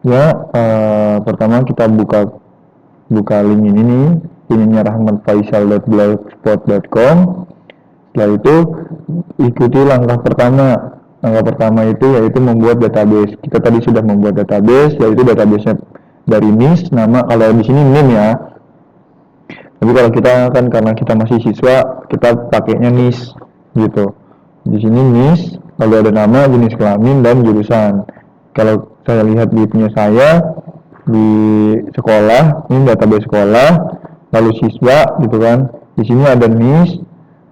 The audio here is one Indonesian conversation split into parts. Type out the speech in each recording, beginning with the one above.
Ya, pertama kita buka link ini nih, ininya rahmatfaisal.blogspot.com. Setelah itu ikuti langkah pertama. Langkah pertama itu yaitu membuat database. Kita tadi sudah membuat database, yaitu database dari NIS, nama kalau di sini NIM ya. Tapi kalau kita kan karena kita masih siswa, kita pakainya NIS gitu. Di sini NIS, lalu ada nama, jenis kelamin dan jurusan. Kalau saya lihat di punya saya di sekolah, ini database sekolah, lalu siswa gitu kan. Di sini ada NIS,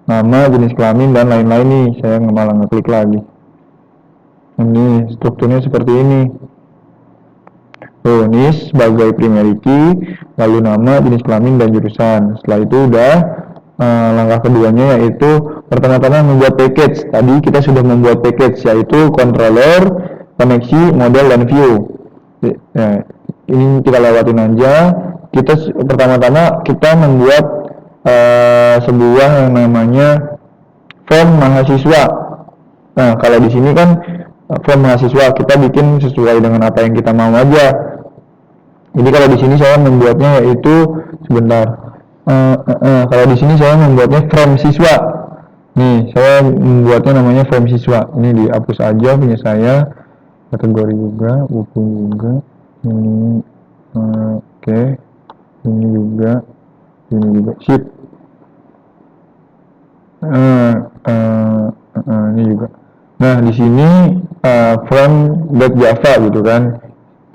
nama, jenis kelamin dan lain-lain nih. Saya malah ngeklik lagi. Ini strukturnya seperti ini. NIS sebagai primary key, lalu nama, jenis kelamin dan jurusan. Setelah itu udah langkah keduanya yaitu pertama-tama membuat package. Tadi kita sudah membuat package yaitu controller, koneksi, model dan view. Nah, ini kita lewatin aja. Pertama-tama kita membuat sebuah yang namanya form mahasiswa. Nah, kalau di sini kan form mahasiswa kita bikin sesuai dengan apa yang kita mau aja. Jadi kalau di sini saya membuatnya yaitu sebentar. Kalau di sini saya membuatnya form siswa. Nih, saya membuatnya namanya form siswa. Ini dihapus aja punya saya. Kategori juga, buku juga. Ini oke. Ini juga. Sip. Ini juga. Nah, di sini from.java gitu kan.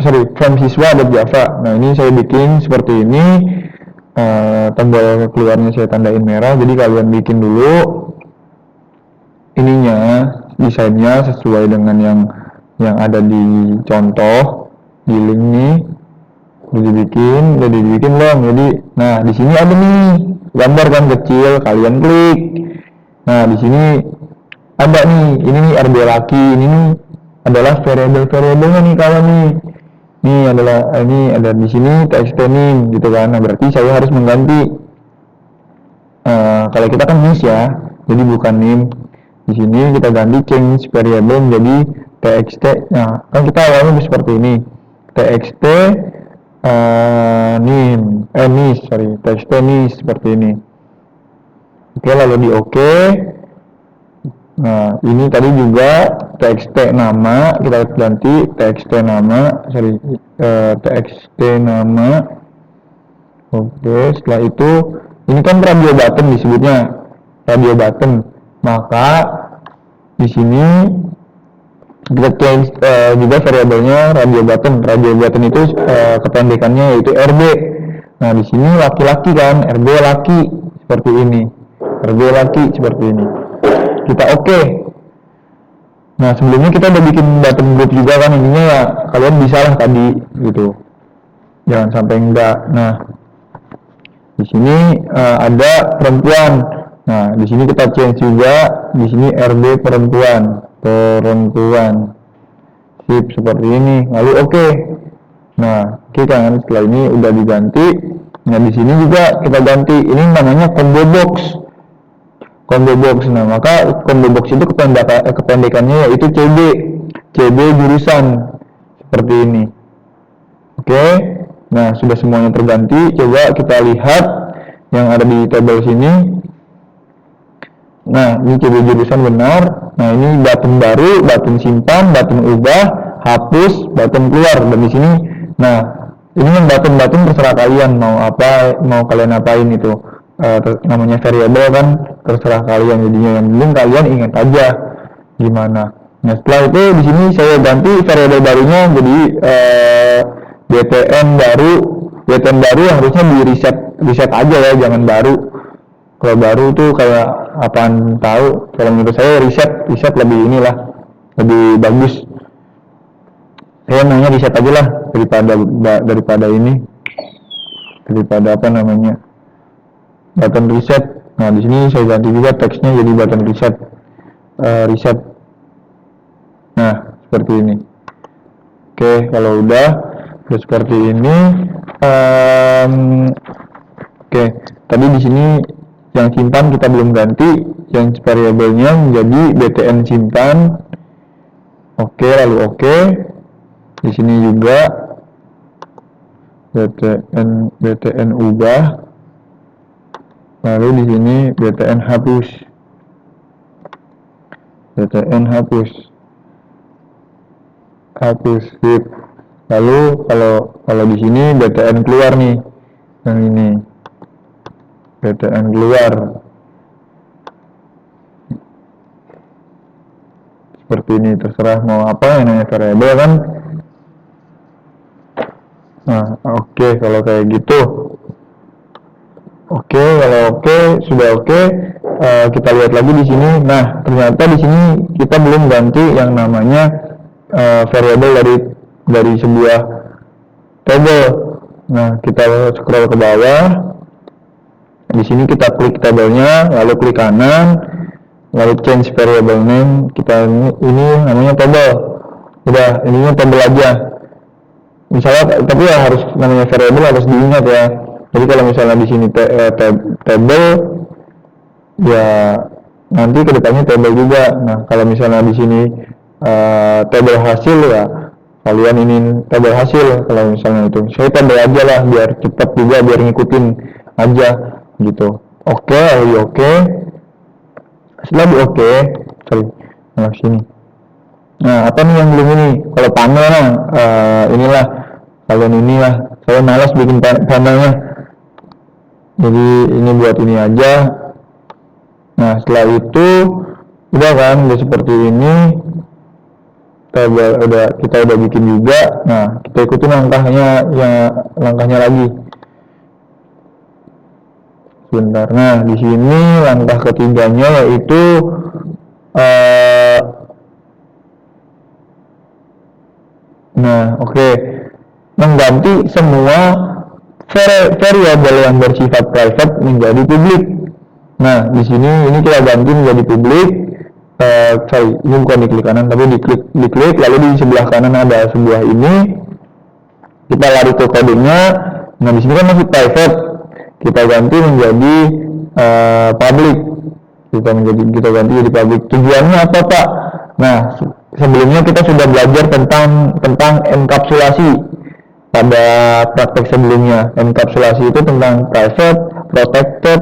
From siswa.java. Nah, ini saya bikin seperti ini. Tombol keluarnya saya tandain merah. Jadi kalian bikin dulu ininya, desainnya sesuai dengan yang ada di contoh di link nih. Udah dibikin belum? Jadi, nah di sini ada nih gambar kan kecil, kalian klik. Nah di sini ada nih, ini nih RB laki, ini nih adalah variabel-variabelnya nih kawan nih. Ini ada di sini txt name gitu kan. Nah berarti saya harus mengganti. Kalau kita kan NIS ya, jadi bukan name. Di sini kita ganti change variable menjadi txt. Nah kan kita awalnya seperti ini, txt txt NIS seperti ini. Oke, lalu di oke. Nah, ini tadi juga txt nama, kita ganti txt nama. Oke, setelah itu ini kan radio button disebutnya, radio button. Maka di sini kita change juga variabelnya radio button. Radio button itu kependekannya yaitu RB. Nah, di sini laki-laki kan, RB laki seperti ini. RB laki seperti ini. Kita oke. Nah, sebelumnya kita udah bikin button group juga kan, intinya ya kalian bisa lah tadi gitu. Jangan sampai enggak. Nah, di sini ada perempuan. Nah, di sini kita change juga, di sini RB perempuan. Sip, seperti ini. Lalu oke. Nah, oke kan, setelah ini udah diganti. Nah, di sini juga kita ganti. Ini namanya combo box. Nah, maka combo box itu kependekannya yaitu CB jurusan seperti ini. Oke. Nah, sudah semuanya terganti. Coba kita lihat yang ada di tabel sini. Nah, ini CB jurusan benar. Nah, ini button baru, button simpan, button ubah, hapus, button keluar. Dan di sini, nah, ini yang button terserah kalian mau kalian apain itu. Namanya variabel kan terserah kalian, jadinya yang penting kalian ingat aja gimana. Nah, setelah itu di sini saya ganti variabel barunya jadi btn baru harusnya di reset aja ya, jangan baru. Kalau baru tuh kayak apaan tahu. Kalau menurut saya reset lebih lebih bagus. Saya namanya reset aja lah daripada button reset. Nah, di sini saya ganti juga teksnya jadi button reset. Nah, seperti ini. Oke, kalau udah seperti ini. Oke, tadi di sini yang simpan kita belum ganti, yang variabelnya menjadi btn simpan. Oke, lalu oke. Di sini juga btn ubah, lalu di sini btn hapus, sip. Lalu kalau di sini btn keluar nih, yang ini btn keluar seperti ini, terserah mau apa yang namanya variabel kan. Nah, oke, kalau kayak gitu. Oke, kalau sudah oke, kita lihat lagi di sini. Nah, ternyata di sini kita belum ganti yang namanya variabel dari sebuah tabel. Nah, kita scroll ke bawah. Di sini kita klik tabelnya, lalu klik kanan, lalu change variable name. Kita ini namanya tabel. Udah, ininya tabel aja. Misalnya, tapi ya harus namanya variable harus diingat ya. Jadi kalau misalnya di sini table, ya nanti kedepannya table juga. Nah, kalau misalnya di sini table hasil, ya kalian ini table hasil. Kalau misalnya itu, saya table aja lah biar cepat juga, biar ngikutin aja gitu. Oke. Setelah di oke, nah sini. Nah, apa nih yang belum ini? Kalau panel, inilah kalian inilah. Saya malas bikin panelnya. Jadi ini buat ini aja. Nah, setelah itu udah kan, udah seperti ini. Kita udah bikin juga. Nah, kita ikutin langkahnya lagi. Sebentar. Nah, di sini langkah ketiganya yaitu mengganti semua variabel yang bersifat private menjadi publik. Nah, di sini ini kita ganti menjadi publik. Ini bukan di klik kanan, tapi diklik, lalu di sebelah kanan ada sebuah ini. Kita lari ke kodenya. Nah, di sini kan masih private. Kita ganti menjadi public. Kita ganti jadi public. Tujuannya apa, Pak? Nah, sebelumnya kita sudah belajar tentang enkapsulasi pada praktek sebelumnya. Enkapsulasi itu tentang private, protected,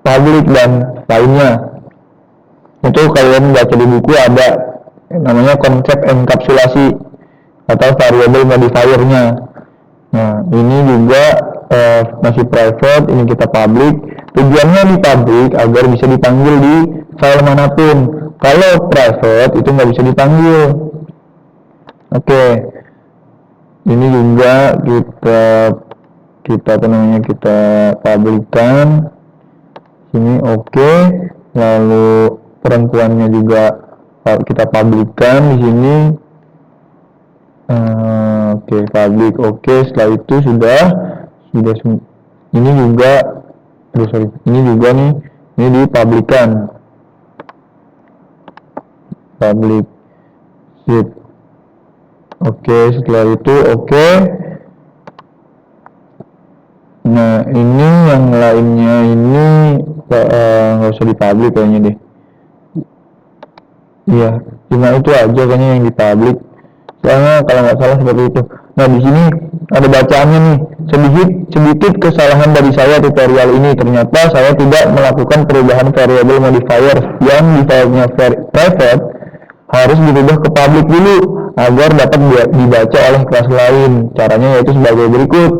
public, dan lainnya. Itu kalian baca di buku ada namanya konsep enkapsulasi atau variable modifier-nya. Nah, ini juga masih private, ini kita public. Tujuannya di public agar bisa dipanggil di file manapun. Kalau private itu nggak bisa dipanggil. Oke. Ini juga kita publikkan. Sini oke. Lalu perempuannya juga kita publikkan di sini. Public oke. Setelah itu sudah ini juga ini juga nih, ini dipublikkan. Public sip. Oke, setelah itu oke. Nah, ini yang lainnya ini nggak usah dipublik kayaknya deh. Iya, cuma itu aja kayaknya yang dipublik. Soalnya kalau nggak salah seperti itu. Nah, di sini ada bacaannya nih. Sedikit kesalahan dari saya tutorial ini. Ternyata saya tidak melakukan perubahan variable modifier yang di filenya private harus dirubah ke public dulu agar dapat dibaca oleh kelas lain. Caranya yaitu sebagai berikut.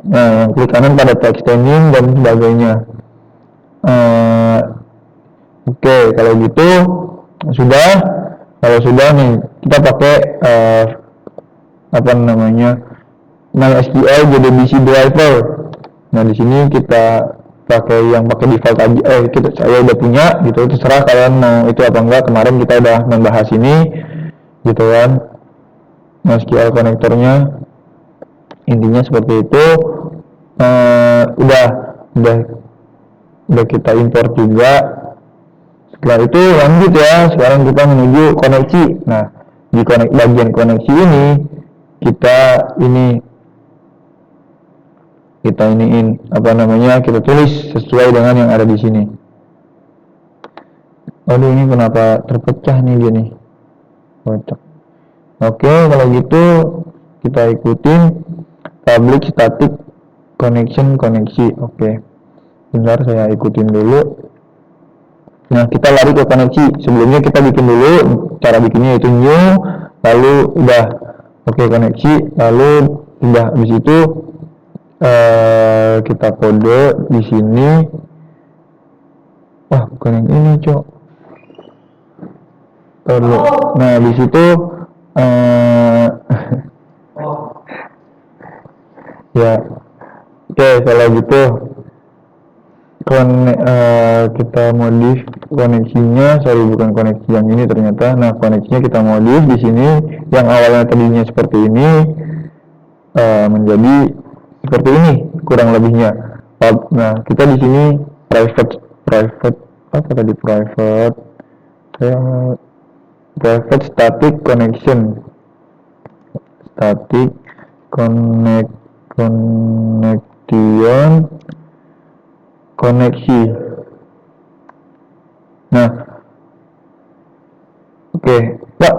Nah, klik kanan pada text changing dan sebagainya. Oke, kalau gitu sudah. Kalau sudah nih, kita pakai MySQL JDBC driver. Nah, di sini kita pakai default aja. Saya udah punya gitu, terserah kalian mau itu apa enggak. Kemarin kita udah membahas ini gitu kan. MySQL konektornya intinya seperti itu. Udah kita import juga. Setelah itu lanjut ya, sekarang kita menuju koneksi. Nah, di bagian koneksi ini kita kita tulis sesuai dengan yang ada di sini. Aduh, ini kenapa terpecah nih dia nih. Oke, kalau gitu kita ikutin public static connection koneksi. Oke, bentar saya ikutin dulu. Nah, kita lari ke koneksi. Sebelumnya kita bikin dulu, cara bikinnya itu new, lalu udah oke koneksi, lalu udah habis itu kita kode di sini. Wah, bukan yang ini, Cok. Nah, di situ ya. Oke, kalau gitu kita modif koneksinya, sorry bukan koneksi yang ini ternyata. Nah, koneksinya kita modif di sini yang awalnya tadinya seperti ini menjadi seperti ini kurang lebihnya. Nah, kita di sini private apa tadi private static connection, static connection koneksi. Nah, oke, Pak,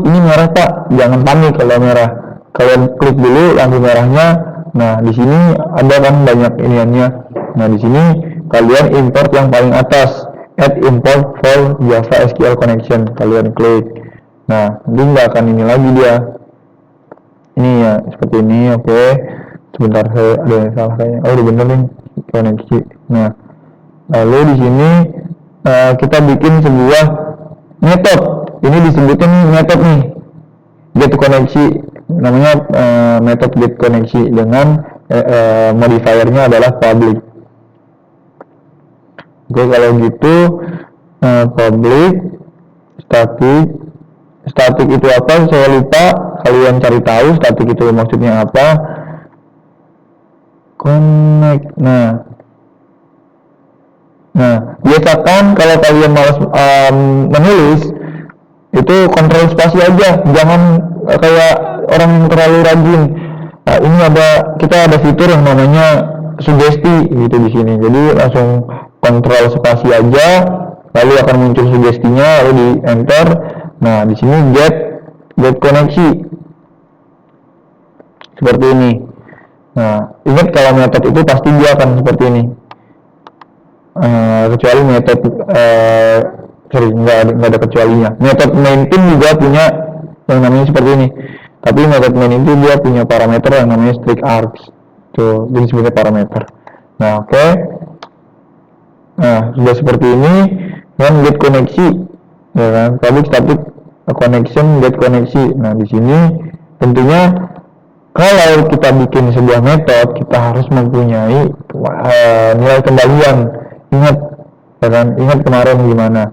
ini merah Pak, jangan panik kalau merah. Kalian klik dulu lampu merahnya. Nah, di sini ada kan banyak iniannya. Nah, di sini kalian import yang paling atas, add import for Java SQL connection. Kalian klik. Nah, nanti nggak akan ini lagi dia. Ini ya seperti ini, oke. Sebentar, saya ada yang salah kayaknya. Oh, udah bener nih koneksi. Nah, lalu di sini kita bikin sebuah metode. Ini disebutin metode nih, get koneksi. Namanya metode get koneksi dengan modifiernya adalah public. Oke, kalau gitu public static itu apa? Saya lupa. Kalian cari tahu static itu maksudnya apa. Connect. Nah, biasakan kalau kalian malas menulis itu kontrol spasi aja, jangan kayak orang yang terlalu rajin. Nah, ini kita ada fitur yang namanya sugesti gitu di sini. Jadi langsung kontrol spasi aja, lalu akan muncul sugestinya, lalu di enter. Nah, di sini get koneksi seperti ini. Nah, ingat kalau metode itu pasti dia akan seperti ini. Kecuali metode nggak ada kecualinya. Metode main pin juga punya yang namanya seperti ini. Tapi metode main itu dia punya parameter yang namanya strict args. Tuh, jadi sebagai parameter. Nah, oke. Nah, sudah seperti ini dan get koneksi, ya kan? Public static connection get koneksi. Nah, di sini tentunya kalau kita bikin sebuah metode, kita harus mempunyai nilai kembalian. Ingat, ya kan? Ingat kemarin gimana?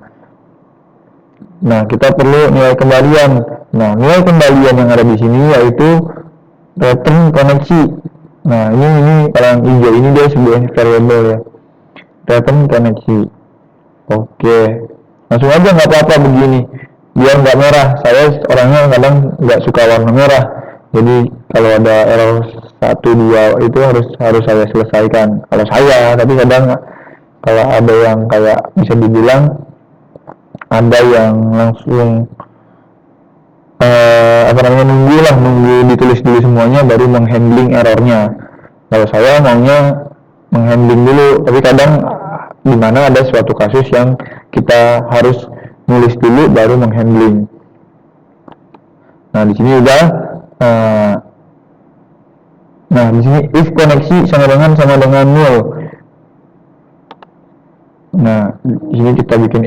Nah, kita perlu nilai kembalian. Nah, nilai kembalian yang ada di sini yaitu return koneksi. Nah, ini kalau yang hijau ini dia sebuah variable ya. Return koneksi. Oke, langsung aja nggak apa-apa begini. Biar nggak merah. Saya orangnya kadang nggak suka warna merah. Jadi kalau ada error 1, 2 itu harus saya selesaikan. Kalau saya, tapi kadang kalau ada yang kayak bisa dibilang ada yang langsung nunggu ditulis dulu semuanya baru menghandling errornya. Kalau saya maunya menghandling dulu, tapi kadang dimana ada suatu kasus yang kita harus nulis dulu baru menghandling. Nah, di sini udah. Nah, di sini if koneksi sama dengan nil. Nah, di sini kita bikin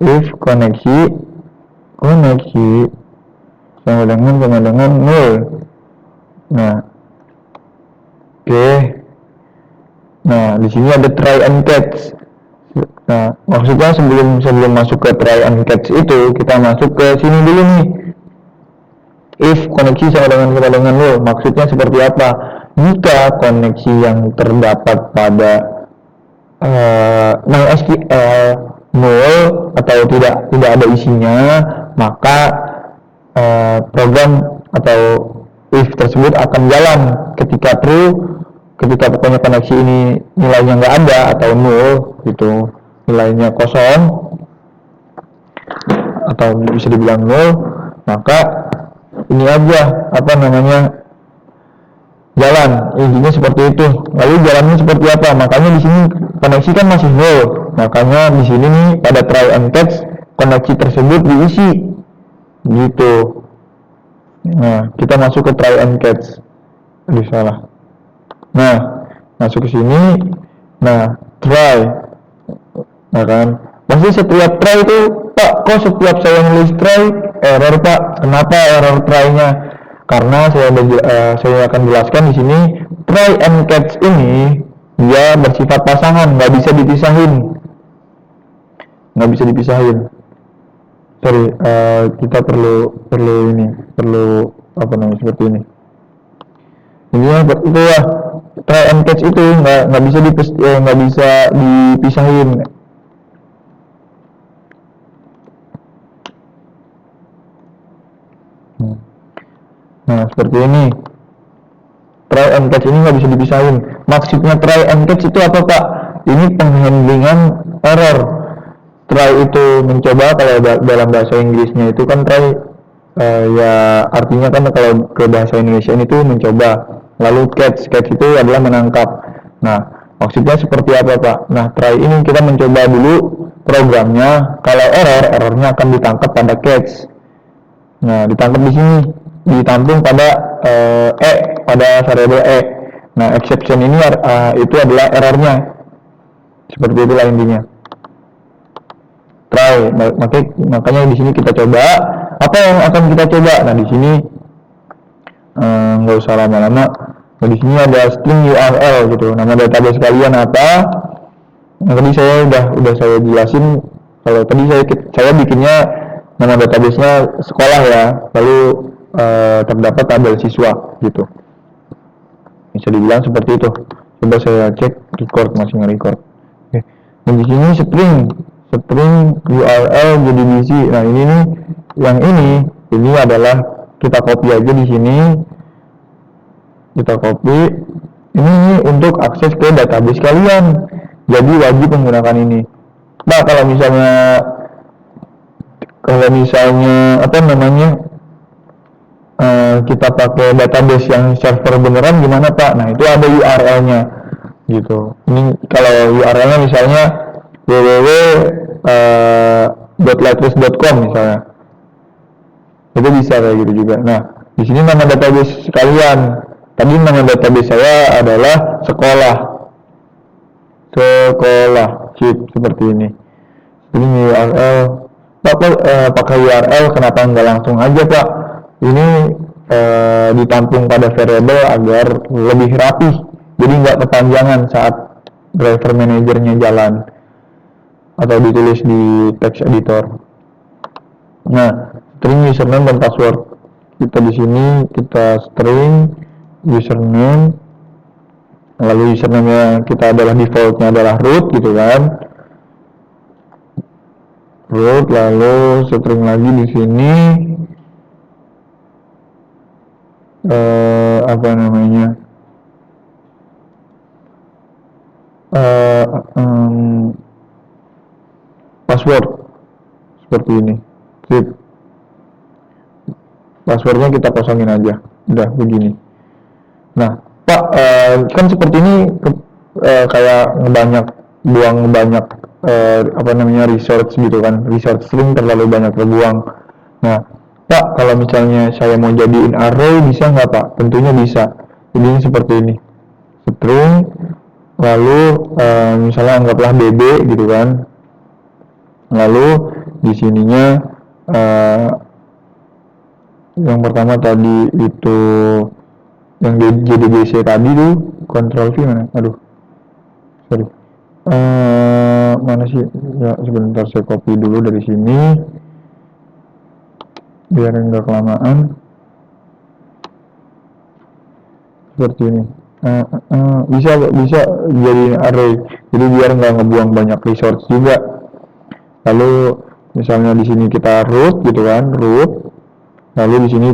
if koneksi sama dengan nil. Nah, oke. Nah, di sini ada try and catch. Nah, maksudnya sebelum masuk ke try and catch itu kita masuk ke sini dulu nih. If koneksi sama dengan nil, maksudnya seperti apa? Jika koneksi yang terdapat pada MySQL nil atau tidak ada isinya, maka program atau if tersebut akan jalan. Ketika true, ketika pokoknya koneksi ini nilainya nggak ada atau nil gitu, nilainya kosong atau bisa dibilang nil, maka ini aja apa namanya jalan, intinya seperti itu. Lalu jalannya seperti apa? Makanya di sini koneksi kan masih nol. Makanya di sini nih pada try and catch koneksi tersebut diisi gitu. Nah, kita masuk ke try and catch. Aduh, salah. Nah, masuk ke sini. Nah, try. Nah kan, pasti setiap try itu, Pak, kok setiap saya nulis try error Pak? Kenapa error try-nya? Karena saya akan jelaskan di sini try and catch ini dia bersifat pasangan, nggak bisa dipisahin, nggak bisa dipisahin. Sorry, kita perlu ini, perlu apa namanya seperti ini. Ini itu ya, try and catch itu nggak bisa nggak bisa dipisahin. Nah, seperti ini. Try and catch ini nggak bisa dipisahin. Maksudnya try and catch itu apa, Pak? Ini penghandlingan error. Try itu mencoba, kalau dalam bahasa Inggrisnya itu kan try, ya artinya kan kalau ke bahasa Indonesia itu mencoba. Lalu catch itu adalah menangkap. Nah, maksudnya seperti apa, Pak? Nah, try ini kita mencoba dulu programnya. Kalau errornya akan ditangkap pada catch. Nah, ditangkap di sini, ditampung pada pada variabel e. Nah, exception ini itu adalah errornya. Seperti itulah intinya. Try. Makanya di sini kita coba. Apa yang akan kita coba? Nah, di sini nggak usah lama-lama. Nah, di sini ada string URL gitu. Nama database kalian apa? Nah, tadi saya udah saya jelasin. Kalau tadi saya bikinnya nama database-nya sekolah ya, lalu terdapat tabel siswa gitu. Bisa dibilang seperti itu. Coba saya cek record, masih nge-record. Oke. Dan di sini string URL jadi diisi. Nah, ini nih yang ini adalah kita copy aja di sini. Kita copy. Ini untuk akses ke database kalian. Jadi wajib menggunakan ini. Nah, kalau misalnya apa namanya kita pakai database yang server beneran gimana, Pak? Nah, itu ada URL-nya gitu. Ini kalau URL-nya misalnya www.lightless.com misalnya, itu bisa kayak gitu juga. Nah, di sini nama database kalian. Tadi nama database saya adalah sekolah, seperti ini. Ini URL. Pak, pakai URL kenapa nggak langsung aja, Pak? Ini ditampung pada variabel agar lebih rapih, jadi nggak kepanjangan saat driver manajernya jalan atau ditulis di text editor. Nah, string username dan password. Kita di sini kita string username, lalu username kita adalah defaultnya adalah root gitu kan. Root, lalu string lagi di sini apa namanya password seperti ini. Sip. Passwordnya kita kosongin aja, udah begini. Nah, Pak, kan seperti ini kayak buang banyak apa namanya resource gitu kan, resource string terlalu banyak terbuang. Nah, Pak, kalau misalnya saya mau jadiin array bisa nggak, Pak? Tentunya bisa. Jadi seperti ini, string, lalu misalnya anggaplah bb gitu kan. Lalu di sininya yang pertama tadi itu yang JDBC tadi tuh Ctrl V mana? Aduh, sorry. Mana sih? Ya sebentar saya copy dulu dari sini biar enggak kelamaan. Seperti ini. Bisa jadi array. Jadi biar nggak ngebuang banyak resource juga. Lalu misalnya di sini kita root gitu kan, root. Lalu di sini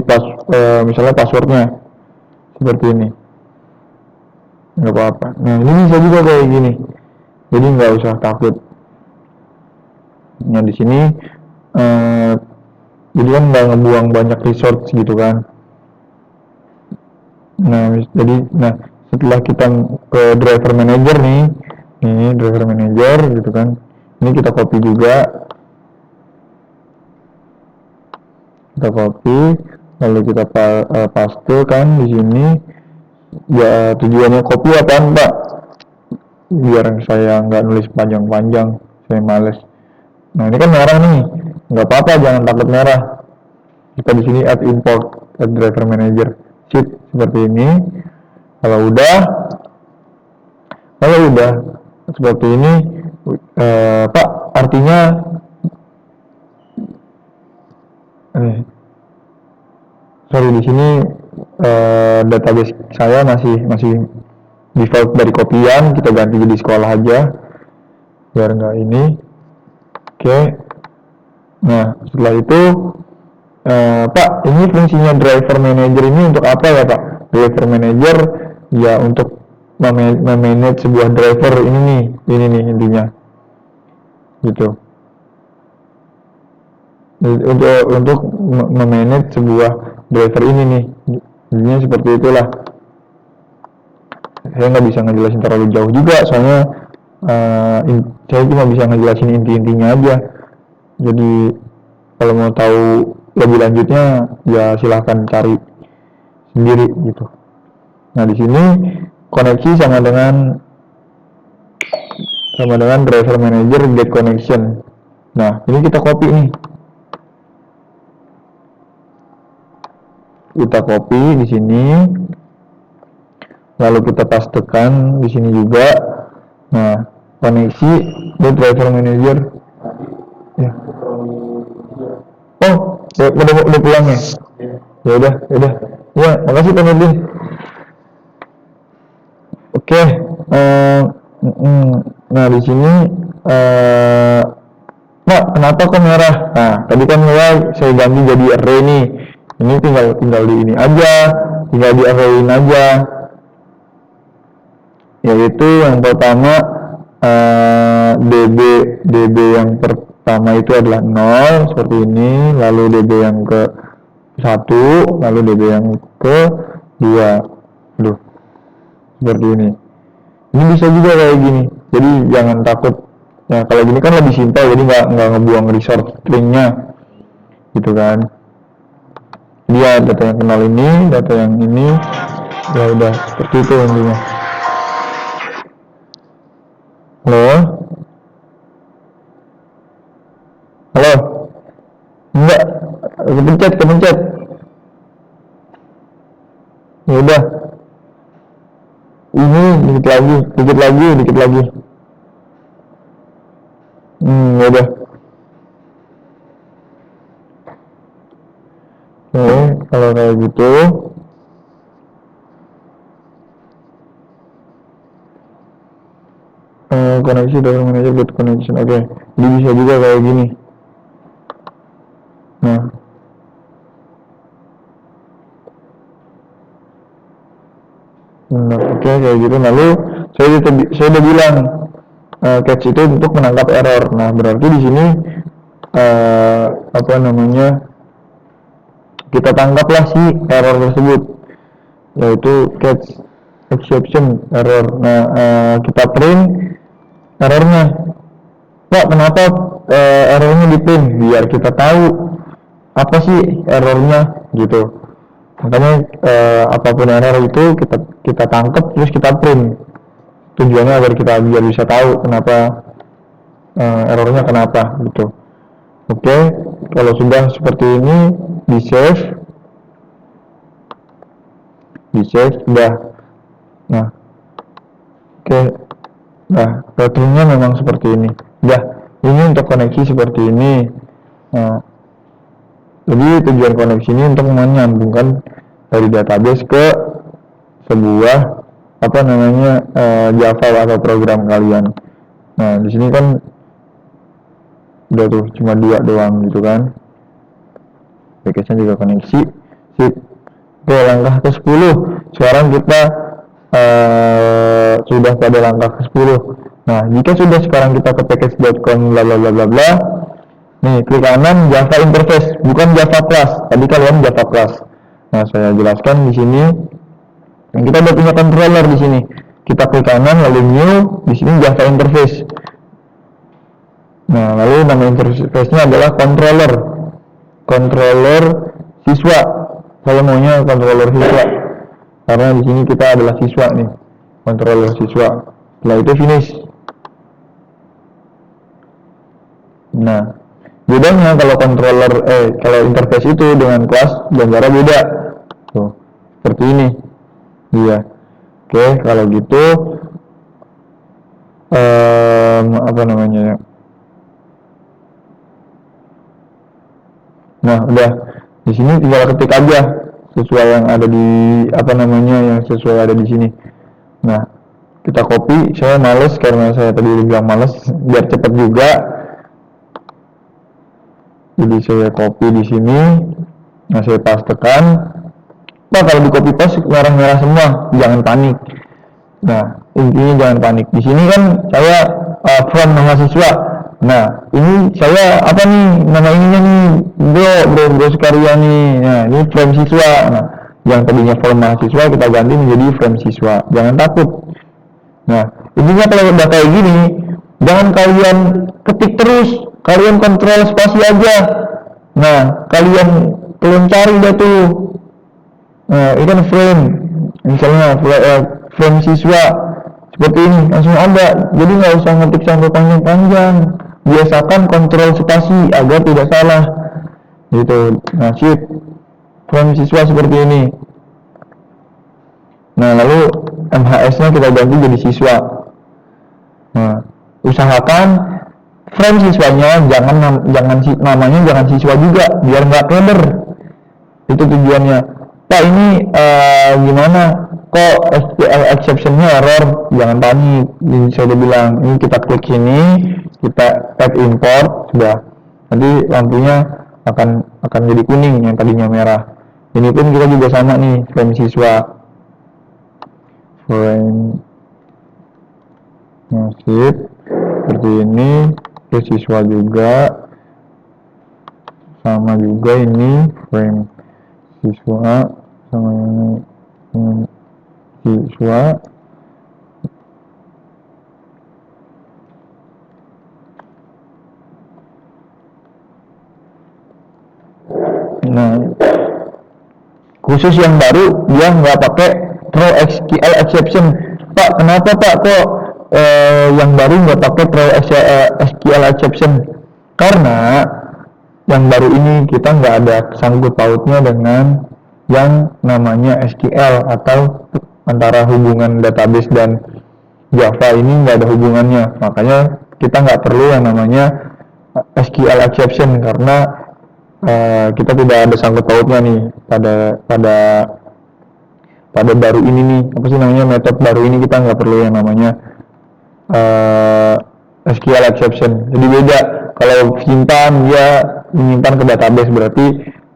misalnya passwordnya seperti ini. Nggak apa-apa. Nah, ini bisa juga kayak gini. Jadi nggak usah takut. Nah, di sini jadi kan nggak ngebuang banyak resource gitu kan. Nah setelah kita ke driver manager nih, driver manager gitu kan, ini kita copy juga, lalu kita paste kan di sini. Ya tujuannya copy apaan Pak? Biar saya nggak nulis panjang-panjang, saya males. Nah ini kan merah nih, nggak apa-apa, jangan takut merah. Kita di sini add import add driver manager sheet seperti ini. Kalau udah seperti ini, Pak, artinya sorry, di sini database saya masih default dari kopian, kita ganti jadi sekolah aja biar nggak ini. Oke. Nah setelah itu Pak, ini fungsinya driver manager ini untuk apa ya Pak? Driver manager ya untuk memanage sebuah driver ini nih intinya gitu. Untuk memanage sebuah driver ini nih, intinya seperti itulah. Saya nggak bisa ngejelasin terlalu jauh juga, soalnya saya cuma bisa ngejelasin inti-intinya aja. Jadi kalau mau tahu lebih lanjutnya ya silahkan cari sendiri gitu. Nah di sini koneksi sama dengan driver manager get connection. Nah ini kita copy nih, kita copy di sini, lalu kita pastekan di sini juga. Nah koneksi get driver manager ya. Oh udah pulang ya? Ya udah ya, makasih Pak Nurdin. Oke, nah di sini Pak, kenapa kok merah? Nah tadi kan saya ganti jadi array nih, ini tinggal di ini aja, tinggal di arrayin aja, yaitu yang pertama db yang pertama itu adalah 0 seperti ini, lalu db yang ke 1, lalu db yang ke 2. Seperti ini. Ini bisa juga kayak gini, jadi jangan takut. Nah kalau gini kan lebih simpel, jadi nggak ngebuang resource stringnya gitu kan. Dia data yang kenal ini, data yang ini, ya udah seperti itu intinya. Halo, enggak, kepencet. Ya udah, ini dikit lagi. Ya udah. Oke, kalau kayak gitu koneksi driver manager get connection. Oke, ini bisa juga kayak gini. Nah oke, kayak gitu. Lalu saya udah bilang catch itu untuk menangkap error. Nah berarti di sini kita tangkaplah si error tersebut, yaitu catch exception error. Nah kita print errornya. Pak, kenapa errornya di print? Biar kita tahu apa sih errornya gitu. Makanya apapun error itu kita tangkap terus kita print. Tujuannya agar kita biar bisa tahu kenapa errornya kenapa gitu. Oke, kalau sudah seperti ini di save udah. Nah oke, nah patternnya memang seperti ini. Udah, ini untuk koneksi seperti ini. Nah jadi tujuan koneksi ini untuk menyambungkan dari database ke sebuah Java atau program kalian. Nah di sini kan udah tuh cuma 2 doang gitu kan. Package-nya juga koneksi. Sip. Oke, langkah ke 10. Sekarang kita sudah pada langkah ke 10. Nah jika sudah sekarang kita ke package.com bla bla bla bla bla. Nih, klik kanan Java interface, bukan Java class. Tadi kalian Java class. Nah, saya jelaskan di sini. Kita udah punya controller di sini. Kita klik kanan lalu new, di sini Java interface. Nah, lalu nama interface-nya adalah controller. Controller siswa. Saya maunya controller siswa. Karena di sini kita adalah siswa nih. Controller siswa. Setelah itu finish. Nah, bedanya kalau controller kalau interface itu dengan kelas gambarnya beda. Tuh, seperti ini. Iya. Oke, kalau gitu apa namanya ya? Nah, udah di sini tinggal ketik aja sesuai yang ada di apa namanya yang sesuai ada di sini. Nah, kita copy. Saya males karena saya tadi bilang males biar cepat juga. Jadi saya copy di sini. Nah, saya pastekan. Nah, kalau di copy paste merah-merah semua, jangan panik. Nah, intinya jangan panik. Di sini kan saya from mahasiswa. Nah, ini saya apa nih nama ininya nih, bro Sukarya nih. Nah, ini from siswa. Nah, yang tadinya from mahasiswa kita ganti menjadi from siswa. Jangan takut. Nah, intinya kalau udah kayak gini, jangan kalian ketik terus, kalian kontrol spasi aja. Nah, kalian cari deh tuh. Nah, ini kan frame, misalnya frame siswa seperti ini langsung ada. Jadi nggak usah ngetik sampai panjang-panjang. Biasakan kontrol spasi agar tidak salah. Gitu. Nah, shift frame siswa seperti ini. Nah, lalu MHS-nya kita ganti jadi siswa. Nah, usahakan frame siswanya namanya jangan siswa juga, biar nggak keder. Itu tujuannya. Pak ini gimana? Kok SQL exception-nya error? Jangan panik. Ini saya udah bilang. Ini kita klik sini, kita tap import, sudah. Nanti lampunya akan jadi kuning yang tadinya merah. Ini pun kita juga sama nih, frame siswa. Frame nasib seperti ini, ke siswa juga sama juga ini frame siswa sama ini siswa. Nah, khusus yang baru dia nggak pakai throw SQL exception. Pak, kenapa Pak kok yang baru nggak pakai throw SQL exception? Karena yang baru ini kita nggak ada sangkut pautnya dengan yang namanya SQL atau antara hubungan database dan Java ini nggak ada hubungannya. Makanya kita nggak perlu yang namanya SQL exception karena kita tidak ada sangkut pautnya nih pada baru ini nih, apa sih namanya, metode baru ini kita nggak perlu yang namanya SQL exception. Jadi beda, kalau simpan dia menyimpan ke database berarti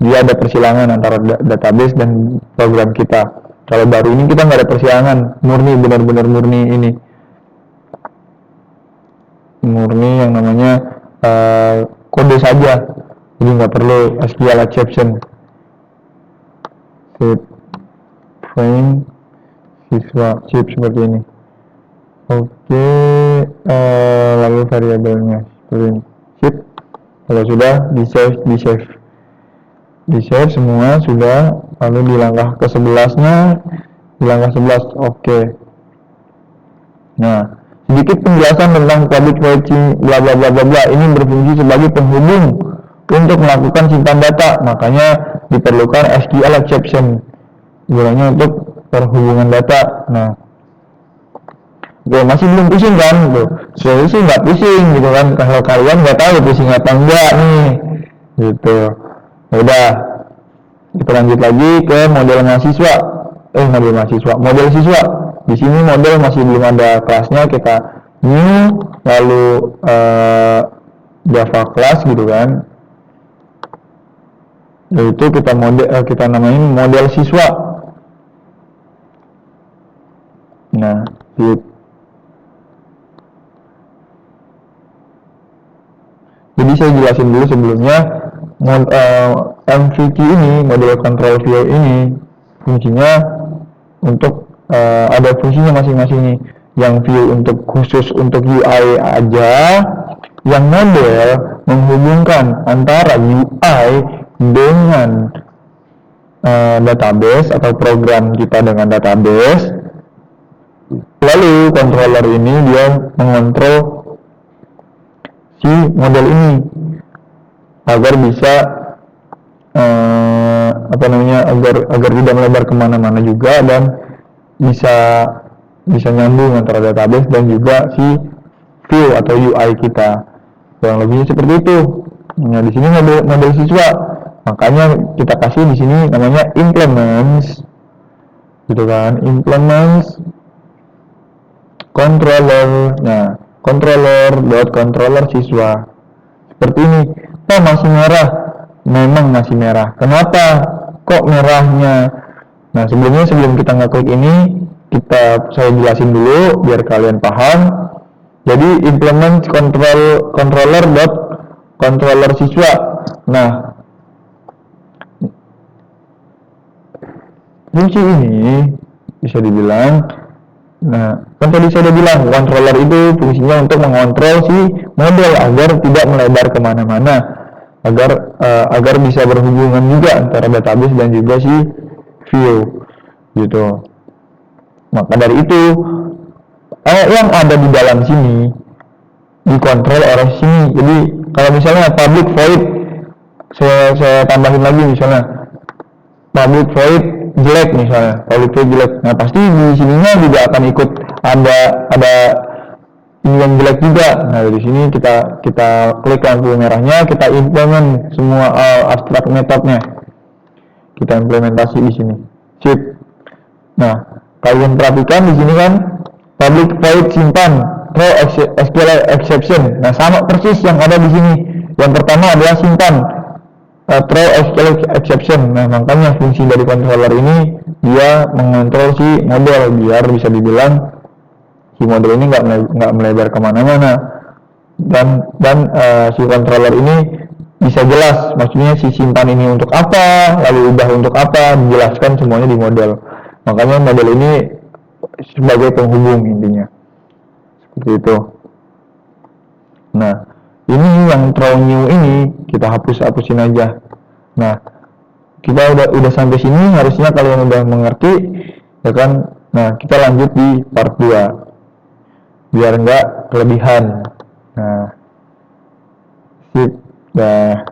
dia ada persilangan antara database dan program kita. Kalau baru ini kita nggak ada persilangan, murni, benar-benar murni ini, murni yang namanya kode saja. Jadi nggak perlu SQL exception. Frame siswa chip seperti ini. Oke, lalu variabelnya seperti ini. Sip. Kalau sudah di save semua sudah. Lalu di langkah ke 11-nya, di langkah 11, oke. Nah, sedikit penjelasan tentang public fetching bla bla bla bla bla. Ini berfungsi sebagai penghubung untuk melakukan simpan data, makanya diperlukan SQL exception gunanya untuk perhubungan data. Nah, gue masih belum pusing kan, tuh. Saya sih nggak pusing gitu kan. Kalau kalian nggak tahu pusing apa enggak nih, gitu. Udah, kita lanjut lagi ke model mahasiswa. Model siswa. Di sini model masih belum ada kelasnya, kita new, lalu Java class gitu kan. Yaitu kita namain model siswa. Nah, Jadi saya jelasin dulu sebelumnya, MVQ ini, model control view ini, fungsinya untuk ada fungsinya masing-masing nih. Yang view untuk khusus untuk UI aja, yang model menghubungkan antara UI dengan database atau program kita dengan database. Lalu controller ini dia mengontrol si model ini agar bisa agar tidak melebar kemana-mana juga, dan bisa nyambung antara database dan juga si view atau UI kita. Kurang lebihnya seperti itu. Nah, di sini model siswa, makanya kita kasih di sini namanya implements, gitu kan, implements controller. Nah, controller siswa seperti ini. Oh, masih merah. Memang masih merah. Kenapa kok merahnya? Nah, sebelum kita ngeklik ini, saya jelasin dulu biar kalian paham. Jadi implement controller siswa. Nah, fungsi ini bisa dibilang, nah, kan tadi saya udah bilang controller itu fungsinya untuk mengontrol si model agar tidak melebar kemana-mana, agar bisa berhubungan juga antara database dan juga si view, gitu. Maka dari itu yang ada di dalam sini dikontrol oleh sini. Jadi kalau misalnya public void, saya tambahin lagi misalnya public void jelek misalnya, public void jelek. Nah, pasti di sininya juga akan ikut ada ini yang jelek juga. Nah, di sini kita klik lampu merahnya, kita implement semua abstract methodnya, kita implementasi di sini. Sip. Nah, kalian perhatikan di sini kan public void simpan throw SQL exception. Nah, sama persis yang ada di sini. Yang pertama adalah simpan throw SQL exception. Nah, makanya fungsi dari controller ini dia mengontrol si model biar bisa dibilang si model ini nggak melebar kemana-mana, dan si controller ini bisa jelas, maksudnya si simpan ini untuk apa, lalu ubah untuk apa, dijelaskan semuanya di model. Makanya model ini sebagai penghubung intinya seperti itu. Nah, ini yang throw new ini kita hapusin aja. Nah, kita udah sampai sini, harusnya kalian udah mengerti ya kan. Nah, kita lanjut di part 2 biar nggak kelebihan. Nah, sip. Nah,